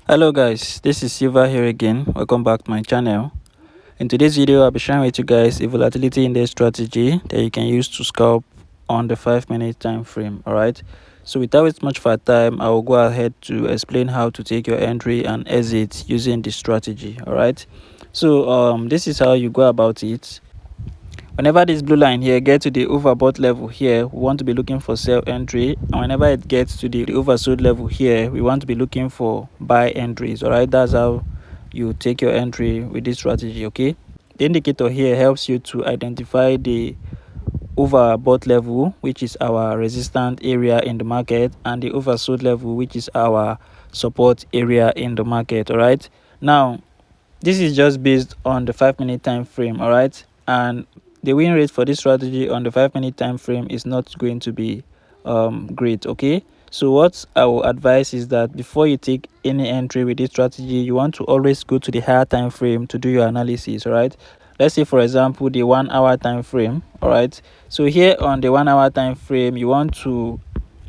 Hello guys, this is Silva here again. Welcome back to my channel. In today's video, I'll be sharing with you guys a volatility index strategy that you can use to scalp on the 5-minute time frame. Alright, so without wasting much of our time, I will go ahead to explain how to take your entry and exit using this strategy. Alright, so this is how you go about it. Whenever this blue line here gets to the overbought level here, we want to be looking for sell entry, and whenever it gets to the oversold level here, we want to be looking for buy entries. All right, that's how you take your entry with this strategy. Okay, the indicator here helps you to identify the overbought level, which is our resistance area in the market, and the oversold level, which is our support area in the market. All right, now this is just based on the 5-minute time frame. All right, and the win rate for this strategy on the 5-minute time frame is not going to be great. Okay, so what I will advise is that before you take any entry with this strategy, you want to always go to the higher time frame to do your analysis. All right, let's say for example the 1 hour time frame. All right, so here on the 1 hour time frame, you want to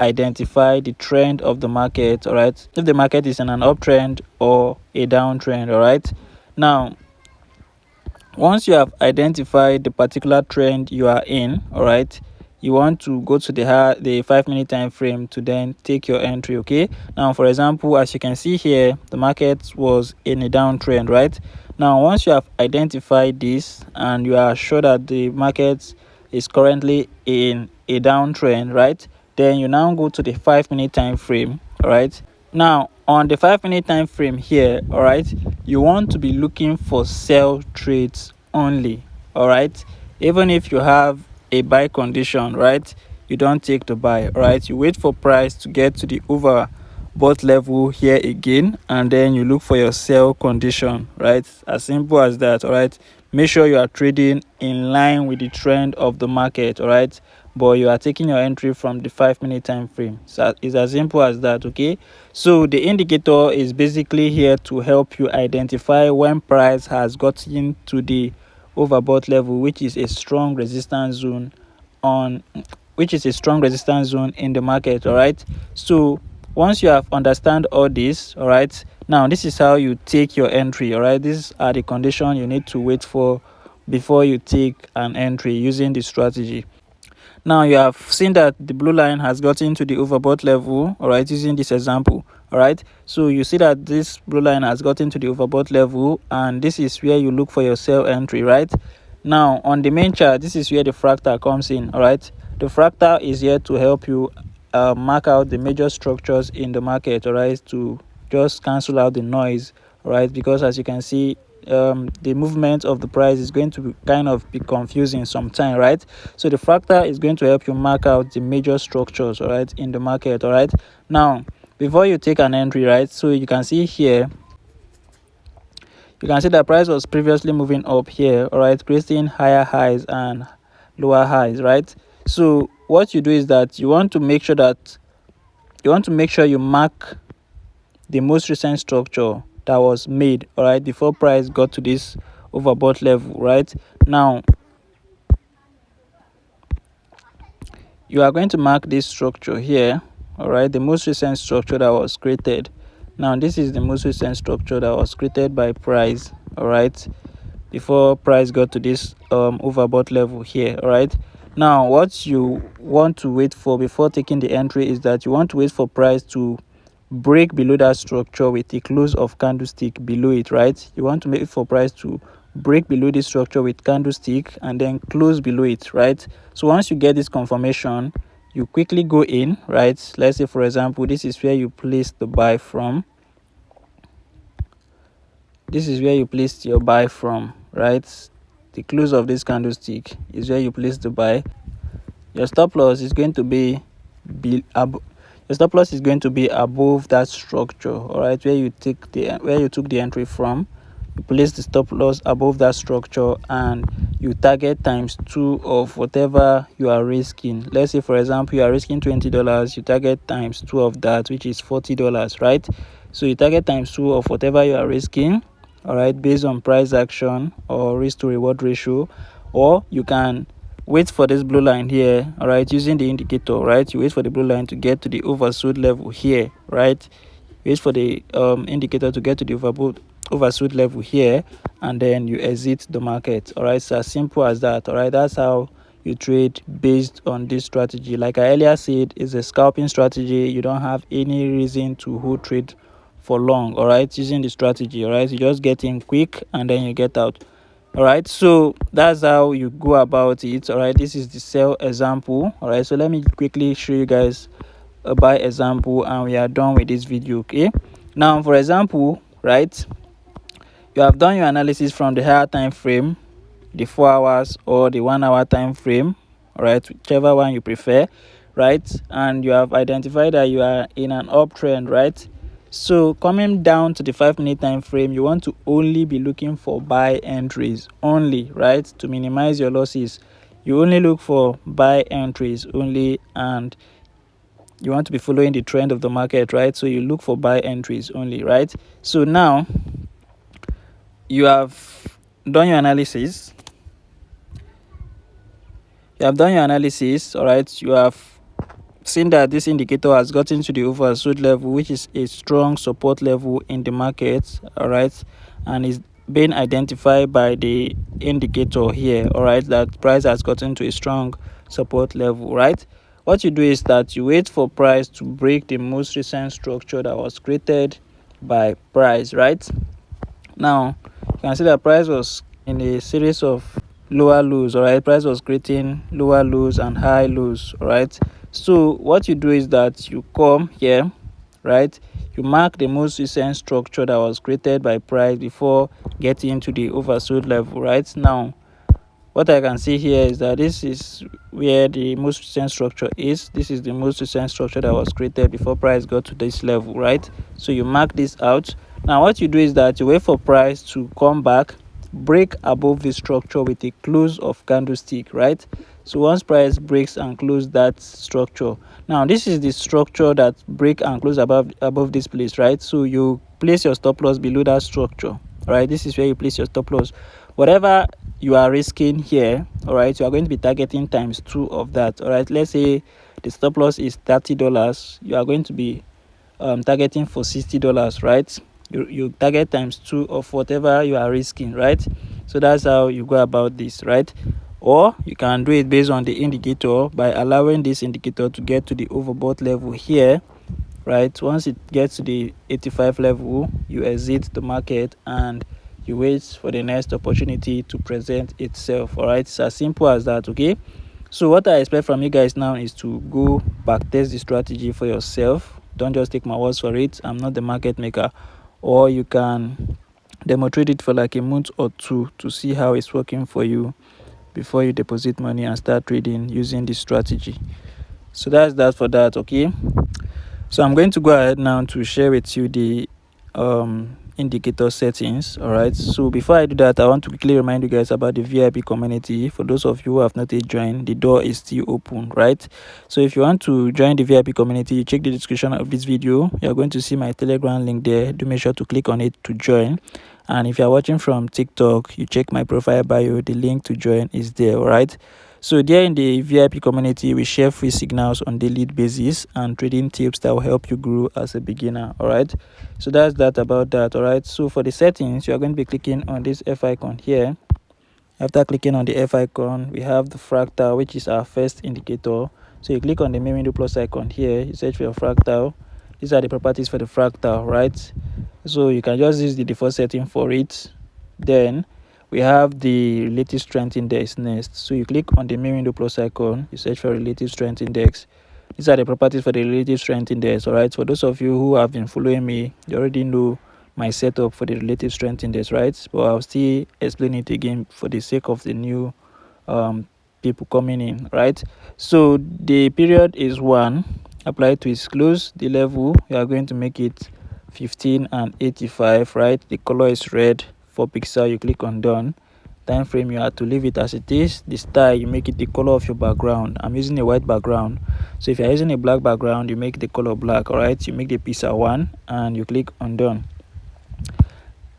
identify the trend of the market. All right, if the market is in an uptrend or a downtrend. All right, now once you have identified the particular trend you are in, all right, you want to go to the 5-minute time frame to then take your entry. Okay, now for example, as you can see here, the market was in a downtrend. Right, now once you have identified this and you are sure that the market is currently in a downtrend, right, then you now go to the 5-minute time frame. All right, now on the 5-minute time frame here, all right, you want to be looking for sell trades only. All right, even if you have a buy condition, right, you don't take the buy. All right, you wait for price to get to the overbought level here again, and then you look for your sell condition. Right, as simple as that. All right, make sure you are trading in line with the trend of the market. All right, but you are taking your entry from the 5-minute time frame. So it's as simple as that. Okay, so the indicator is basically here to help you identify when price has gotten to the overbought level, which is a strong resistance zone in the market. All right, so once you have understand all this, all right, now this is how you take your entry. All right, these are the conditions you need to wait for before you take an entry using the strategy. Now you have seen that the blue line has gotten to the overbought level. All right, using this example. All right, so you see that this blue line has gotten to the overbought level, and this is where you look for your sell entry. Right, now on the main chart, this is where the fractal comes in. All right, the fractal is here to help you mark out the major structures in the market. All right, to just cancel out the noise. All right, because as you can see, the movement of the price is going to be confusing sometime, right? So the fractal is going to help you mark out the major structures, all right, in the market. All right, now before you take an entry, right, so you can see here, you can see the price was previously moving up here, all right, creating higher highs and lower highs, right? So what you do is that you want to make sure you mark the most recent structure that was made, all right, before price got to this overbought level. Right, now you are going to mark this structure here, all right, the most recent structure that was created. Now this is the most recent structure that was created by price, all right, before price got to this overbought level here. All right, now what you want to wait for before taking the entry is that you want to wait for price to break below that structure with a close of candlestick below it. Right, you want to wait for price to break below this structure with candlestick and then close below it. Right, so once you get this confirmation, you quickly go in. Right, let's say for example, this is where you place the buy from. This is where you placed your buy from. Right, the close of this candlestick is where you place the buy. Your stop loss is going to be above that structure. All right, where you took the entry from. You place the stop loss above that structure and you target ×2 of whatever you are risking. Let's say for example you are risking $20, you target ×2 of that, which is $40. Right, so you target ×2 of whatever you are risking, all right, based on price action or risk to reward ratio. Or you can wait for this blue line here, all right, using the indicator. Right, you wait for the blue line to get to the oversold level here. Right, wait for the indicator to get to the oversold level here, and then you exit the market. All right, it's as simple as that. All right, that's how you trade based on this strategy. Like I earlier said, it's a scalping strategy. You don't have any reason to hold trade for long. All right, using the strategy. All right, you just get in quick and then you get out. All right, so that's how you go about it. All right, this is the sell example. All right, so let me quickly show you guys a buy example and we are done with this video. Okay, now for example, right, you have done your analysis from the higher time frame, the 4 hours or the 1 hour time frame. All right, whichever one you prefer, right, and you have identified that you are in an uptrend, right? So coming down to the 5-minute time frame, you want to only be looking for buy entries only, right? To minimize your losses, you only look for buy entries only, and you want to be following the trend of the market, right? So you look for buy entries only, right? So now you have done your analysis. All right, you have seen that this indicator has gotten to the oversold level, which is a strong support level in the market. All right, and is being identified by the indicator here. All right, that price has gotten to a strong support level, right? What you do is that you wait for price to break the most recent structure that was created by price, right? Now you can see that price was in a series of lower lows. All right, price was creating lower lows and high lows. All right, so what you do is that you come here, right, you mark the most recent structure that was created by price before getting to the oversold level. Right, now what I can see here is that this is where the most recent structure is. This is the most recent structure that was created before price got to this level, right? So you mark this out. Now what you do is that you wait for price to come back, break above the structure with a close of candlestick, right? So once price breaks and close that structure, now this is the structure that break and close above this place, right? So you place your stop loss below that structure, right? This is where you place your stop loss. Whatever you are risking here, all right, you are going to be targeting times 2 of that. All right, let's say the stop loss is $30, you are going to be targeting for $60, right? You target times 2 of whatever you are risking, right? So that's how you go about this, right? Or you can do it based on the indicator by allowing this indicator to get to the overbought level here, right? Once it gets to the 85 level, you exit the market and you wait for the next opportunity to present itself. All right, it's as simple as that. Okay, so what I expect from you guys now is to go back test the strategy for yourself. Don't just take my words for it. I'm not the market maker. Or you can demo trade it for like a month or 2 to see how it's working for you before you deposit money and start trading using this strategy. So that's that for that. Okay, so I'm going to go ahead now to share with you the indicator settings. All right, so before I do that, I want to quickly remind you guys about the VIP community. For those of you who have not yet joined, the door is still open, right? So if you want to join the VIP community, check the description of this video. You're going to see my Telegram link there. Do make sure to click on it to join. And if you're watching from TikTok, you check my profile bio, the link to join is there. All right, so there in the VIP community, we share free signals on daily basis and trading tips that will help you grow as a beginner. All right, so that's that about that. All right, so for the settings, you are going to be clicking on this F icon here. After clicking on the F icon, we have the fractal, which is our first indicator. So you click on the main window plus icon here, you search for your fractal. These are the properties for the fractal, right? So you can just use the default setting for it. Then we have the relative strength index next. So you click on the main window plus icon, you search for relative strength index. These are the properties for the relative strength index. All right, for those of you who have been following me, you already know my setup for the relative strength index, right? But I'll still explain it again for the sake of the new people coming in, right? So the period is 1, apply to its close. The level, you are going to make it 15 and 85, right? The color is red, 4 pixel. You click on done. Time frame, you have to leave it as it is. The style, you make it the color of your background. I'm using a white background, so if you're using a black background, you make the color black. All right, you make the pixel 1 and you click on done.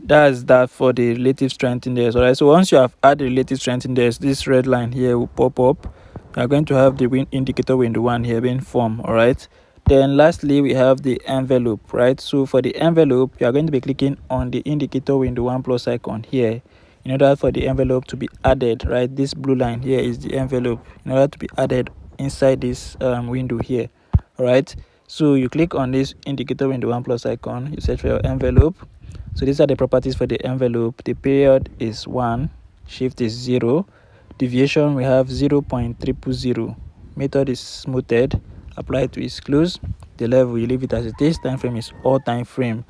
That's that for the relative strength index. All right, so once you have added the relative strength index, this red line here will pop up. You are going to have the indicator window 1 here being formed. All right, Then lastly, we have the envelope, right? So for the envelope, you are going to be clicking on the indicator window 1 plus icon here in order for the envelope to be added, right? This blue line here is the envelope in order to be added inside this window here. All right, so you click on this indicator window 1 plus icon, you search for your envelope. So these are the properties for the envelope. The period is 1, shift is 0, deviation we have 0.000, method is smoothed, apply to exclude, the level you leave it as it is, time frame is all time frame.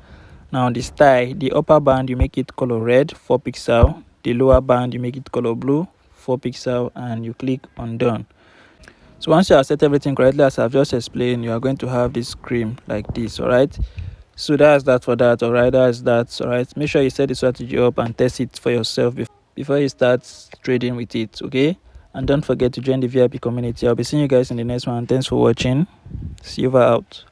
Now the style, the upper band you make it color red 4 pixel, the lower band you make it color blue 4 pixel, and you click on done. So once you have set everything correctly as I've just explained, you are going to have this screen like this. All right, so that's that for that. All right, that's that. All right, make sure you set the strategy up and test it for yourself before you start trading with it. Okay, and don't forget to join the VIP community. I'll be seeing you guys in the next one. Thanks for watching. Silver out.